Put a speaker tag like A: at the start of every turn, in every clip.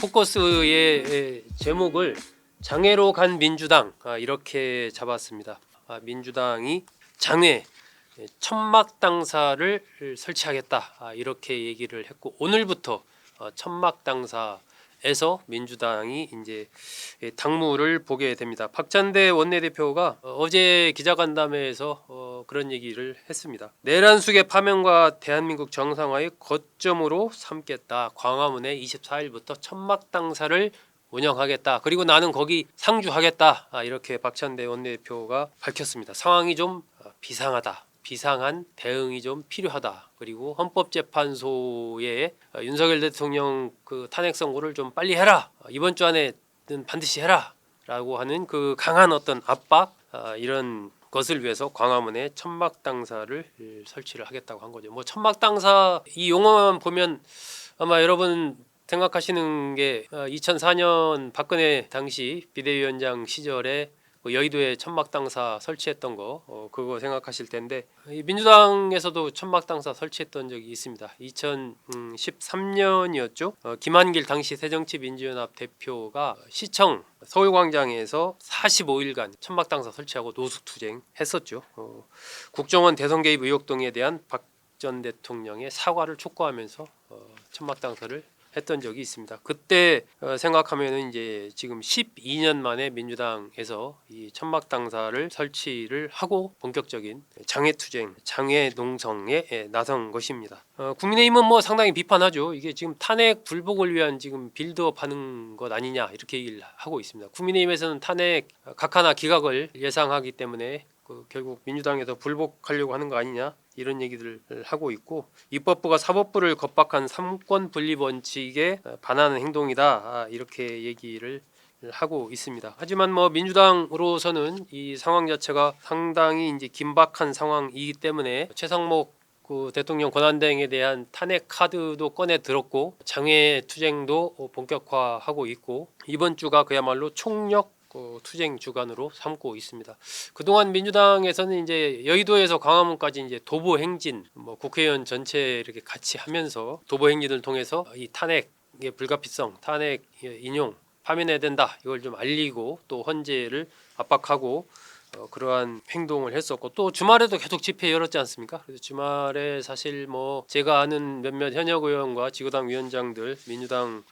A: 포커스의 제목을 장외로 간 민주당 이렇게 잡았습니다. 민주당이 장외 천막 당사를 설치하겠다 이렇게 얘기를 했고, 오늘부터 천막 당사에서 민주당이 이제 당무를 보게 됩니다. 박찬대 원내대표가 어제 기자간담회에서 그런 얘기를 했습니다. 내란숙의 파면과 대한민국 정상화의 거점으로 삼겠다. 광화문에 24일부터 천막 당사를 운영하겠다. 그리고 나는 거기 상주하겠다. 이렇게 박찬대 원내대표가 밝혔습니다. 상황이 좀 비상하다. 비상한 대응이 좀 필요하다. 그리고 헌법재판소에 윤석열 대통령 그 탄핵 선고를 좀 빨리 해라. 이번 주 안에는 반드시 해라라고 하는 그 강한 어떤 압박, 이런 것을 위해서 광화문에 천막 당사를 설치를 하겠다고 한 거죠. 뭐 천막 당사 이 용어만 보면 아마 여러분 생각하시는 게 2004년 박근혜 당시 비대위원장 시절에 여의도에 천막 당사 설치했던 거, 그거 생각하실 텐데, 민주당에서도 천막 당사 설치했던 적이 있습니다. 2013년이었죠. 김한길 당시 새정치민주연합 대표가 시청 서울광장에서 45일간 천막 당사 설치하고 노숙투쟁 했었죠. 국정원 대선 개입 의혹 등에 대한 박 전 대통령의 사과를 촉구하면서 천막 당사를 했던 적이 있습니다. 그때 생각하면은 이제 지금 12년 만에 민주당에서 이 천막 당사를 설치를 하고 본격적인 장외투쟁, 장외농성에 나선 것입니다. 국민의힘은 뭐 상당히 비판하죠. 이게 지금 탄핵 불복을 위한 지금 빌드업하는 것 아니냐 이렇게 얘기를 하고 있습니다. 국민의힘에서는 탄핵 각하나 기각을 예상하기 때문에 결국 민주당에서 불복하려고 하는 거 아니냐 이런 얘기들을 하고 있고, 입법부가 사법부를 겁박한 삼권 분립 원칙에 반하는 행동이다 이렇게 얘기를 하고 있습니다. 하지만 뭐 민주당으로서는 이 상황 자체가 상당히 이제 긴박한 상황이기 때문에 최상목 그 대통령 권한대행에 대한 탄핵 카드도 꺼내 들었고, 장외 투쟁도 본격화하고 있고, 이번 주가 그야말로 총력 투쟁 주간으로 삼고 있습니다. 그동안 민주당에서는 이제 여의도에서 광화문까지 이제 도보 행진, 뭐 국회의원 전체 이렇게 같이 하면서 도보 행진을 통해서 이 탄핵의 불가피성, 탄핵 인용 파면해야 된다 이걸 좀 알리고 또 헌재를 압박하고 그러한 행동을 했었고, 또 주말에도 계속 집회 열었지 않습니까? 그래서 주말에 사실 뭐 제가 아는 몇몇 현역 의원과 지구당 위원장들, 민주당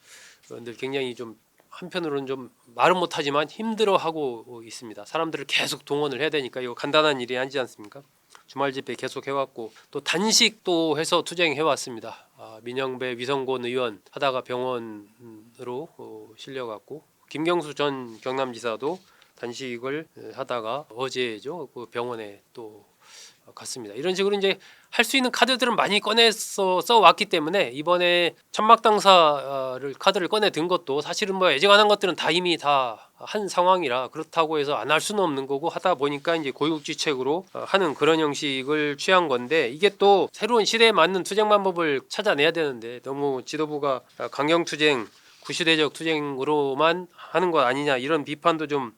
A: 의원들 굉장히 좀 한편으로는 좀 말은 못하지만 힘들어하고 있습니다. 사람들을 계속 동원을 해야 되니까 이거 간단한 일이 아니지 않습니까? 주말 집회 계속 해왔고, 또 단식도 해서 투쟁해왔습니다. 민영배 위성곤 의원 하다가 병원으로 실려갔고, 김경수 전 경남지사도 단식을 하다가 어제죠 그 병원에 또 갔습니다. 이런 식으로 이제 할 수 있는 카드들은 많이 꺼내서 써왔기 때문에 이번에 천막 당사를 카드를 꺼내 든 것도 사실은 뭐 예정한 것들은 다 이미 다 한 상황이라 그렇다고 해서 안 할 수는 없는 거고, 하다 보니까 이제 고육지책으로 하는 그런 형식을 취한 건데, 이게 또 새로운 시대에 맞는 투쟁 방법을 찾아내야 되는데 너무 지도부가 강경투쟁, 구시대적 투쟁으로만 하는 것 아니냐 이런 비판도 좀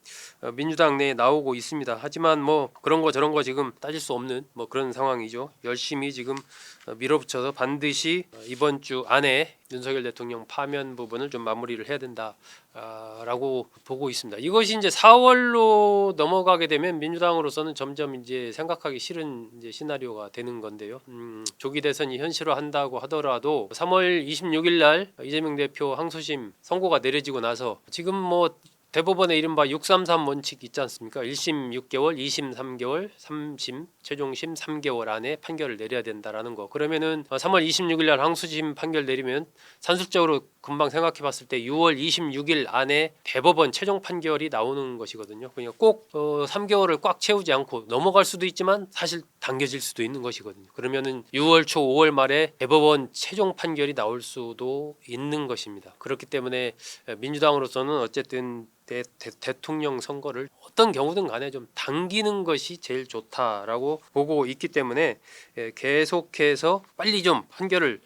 A: 민주당 내에 나오고 있습니다. 하지만 뭐 그런 거 저런 거 지금 따질 수 없는 뭐 그런 상황이죠. 열심히 지금 밀어붙여서 반드시 이번 주 안에 윤석열 대통령 파면 부분을 좀 마무리를 해야 된다라고 보고 있습니다. 이것이 이제 4월로 넘어가게 되면 민주당으로서는 점점 이제 생각하기 싫은 이제 시나리오가 되는 건데요. 조기 대선이 현실화한다고 하더라도 3월 26일 날 이재명 대표 항소심 선고가 내려지고 나서 지금 뭐 대법원의 이른바 633 원칙 있지 않습니까? 1심 6개월, 2심 3개월, 3심 최종심 3개월 안에 판결을 내려야 된다라는 거. 그러면은 3월 26일 날 항소심 판결 내리면 산술적으로 금방 생각해 봤을 때 6월 26일 안에 대법원 최종 판결이 나오는 것이거든요. 그러니까 꼭 3개월을 꽉 채우지 않고 넘어갈 수도 있지만 사실 당겨질 수도 있는 것이거든요. 그러면은 6월 초 5월 말에 대법원 최종 판결이 나올 수도 있는 것입니다. 그렇기 때문에 민주당으로서는 어쨌든 대통령 선거를 어떤 경우든 간에 좀 당기는 것이 제일 좋다라고 보고 있기 때문에 계속해서 빨리 좀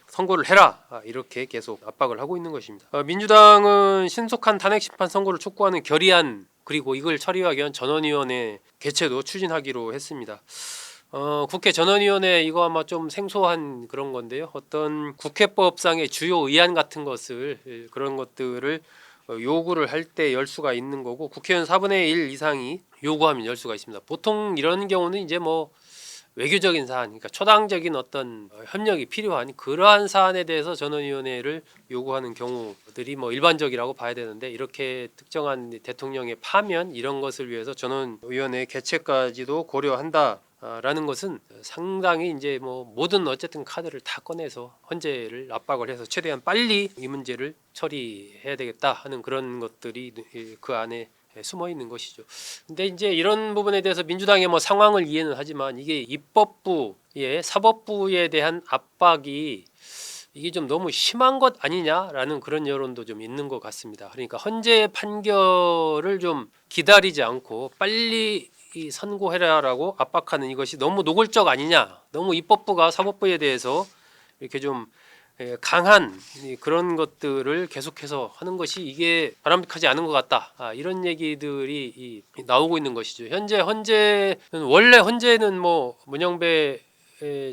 A: 선고를 해라 이렇게 계속 압박을 하고 있는 것입니다. 민주당은 신속한 탄핵 심판 선고를 촉구하는 결의안, 그리고 이걸 처리하기 위한 전원위원회 개최도 추진하기로 했습니다. 국회 전원위원회 이거 아마 좀 생소한 그런 건데요. 어떤 국회법상의 주요 의안 같은 것을 그런 것들을 요구를 할 때 열 수가 있는 거고 국회의원 4분의 1 이상이 요구하면 열 수가 있습니다. 보통 이런 경우는 이제 뭐 외교적인 사안, 그러니까 초당적인 어떤 협력이 필요한 그러한 사안에 대해서 전원위원회를 요구하는 경우들이 뭐 일반적이라고 봐야 되는데 이렇게 특정한 대통령의 파면 이런 것을 위해서 전원위원회 개최까지도 고려한다. 라는 것은 상당히 이제 뭐 모든 어쨌든 카드를 다 꺼내서 헌재를 압박을 해서 최대한 빨리 이 문제를 처리해야 되겠다 하는 그런 것들이 그 안에 숨어 있는 것이죠. 근데 이제 이런 부분에 대해서 민주당의 뭐 상황을 이해는 하지만 이게 입법부의 사법부에 대한 압박이 이게 좀 너무 심한 것 아니냐라는 그런 여론도 좀 있는 것 같습니다. 그러니까 헌재의 판결을 좀 기다리지 않고 빨리 이 선고해라라고 압박하는 이것이 너무 노골적 아니냐, 너무 입법부가 사법부에 대해서 이렇게 좀 강한 그런 것들을 계속해서 하는 것이 이게 바람직하지 않은 것 같다. 이런 얘기들이 나오고 있는 것이죠. 현재 헌재는 원래 헌재는 뭐 문영배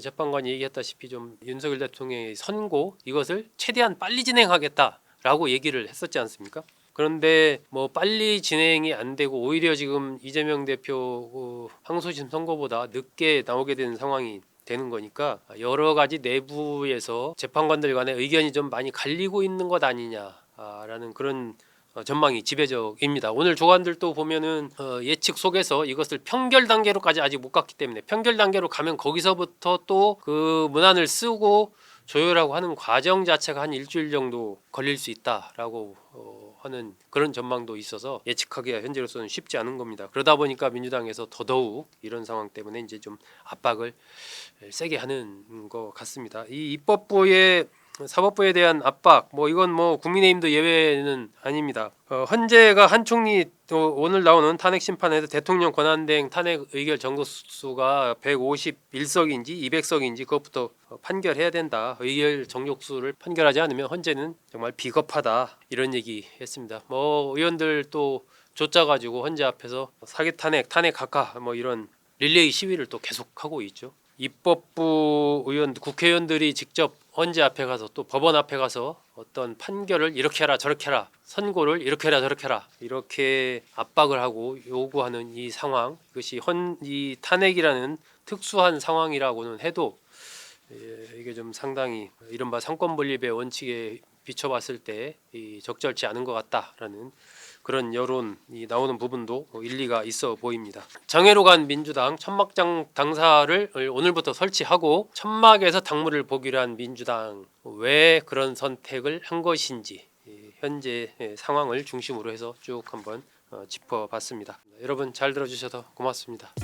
A: 재판관이 얘기했다시피 좀 윤석열 대통령의 선고 이것을 최대한 빨리 진행하겠다라고 얘기를 했었지 않습니까? 그런데 뭐 빨리 진행이 안 되고 오히려 지금 이재명 대표 항소심 선고보다 늦게 나오게 되는 상황이 되는 거니까 여러 가지 내부에서 재판관들 간의 의견이 좀 많이 갈리고 있는 것 아니냐라는 그런 전망이 지배적입니다. 오늘 조간들도 보면은 예측 속에서 이것을 평결 단계로까지 아직 못 갔기 때문에 평결 단계로 가면 거기서부터 또 그 문안을 쓰고 조율하고 하는 과정 자체가 한 일주일 정도 걸릴 수 있다라고 하는 그런 전망도 있어서 예측하기가 현재로서는 쉽지 않은 겁니다. 그러다 보니까 민주당에서 더더욱 이런 상황 때문에 이제 좀 압박을 세게 하는 것 같습니다. 이 입법부의 사법부에 대한 압박 뭐 이건 뭐 국민의힘도 예외는 아닙니다. 헌재가 한 총리 또 오늘 나오는 탄핵 심판에서 대통령 권한대행 탄핵 의결 정족수가 151석인지 200석인지 그것부터 판결해야 된다. 의결 정족수를 판결하지 않으면 헌재는 정말 비겁하다 이런 얘기했습니다. 뭐 의원들 또 쫓아가지고 헌재 앞에서 사기 탄핵 각하 뭐 이런 릴레이 시위를 또 계속하고 있죠. 입법부 의원 국회의원들이 직접 헌재 앞에 가서 또 법원 앞에 가서 어떤 판결을 이렇게 해라 저렇게 해라 선고를 이렇게 해라 저렇게 해라 이렇게 압박을 하고 요구하는 이 상황 이것이 이 탄핵이라는 특수한 상황이라고는 해도 이게 좀 상당히 이른바 상권분립의 원칙에 비춰봤을 때 적절치 않은 것 같다라는 그런 여론이 나오는 부분도 일리가 있어 보입니다. 장애로 간 민주당 천막장 당사를 오늘부터 설치하고 천막에서 당무를 보기로 한 민주당 왜 그런 선택을 한 것인지 현재 상황을 중심으로 해서 쭉 한번 짚어봤습니다. 여러분 잘 들어주셔서 고맙습니다.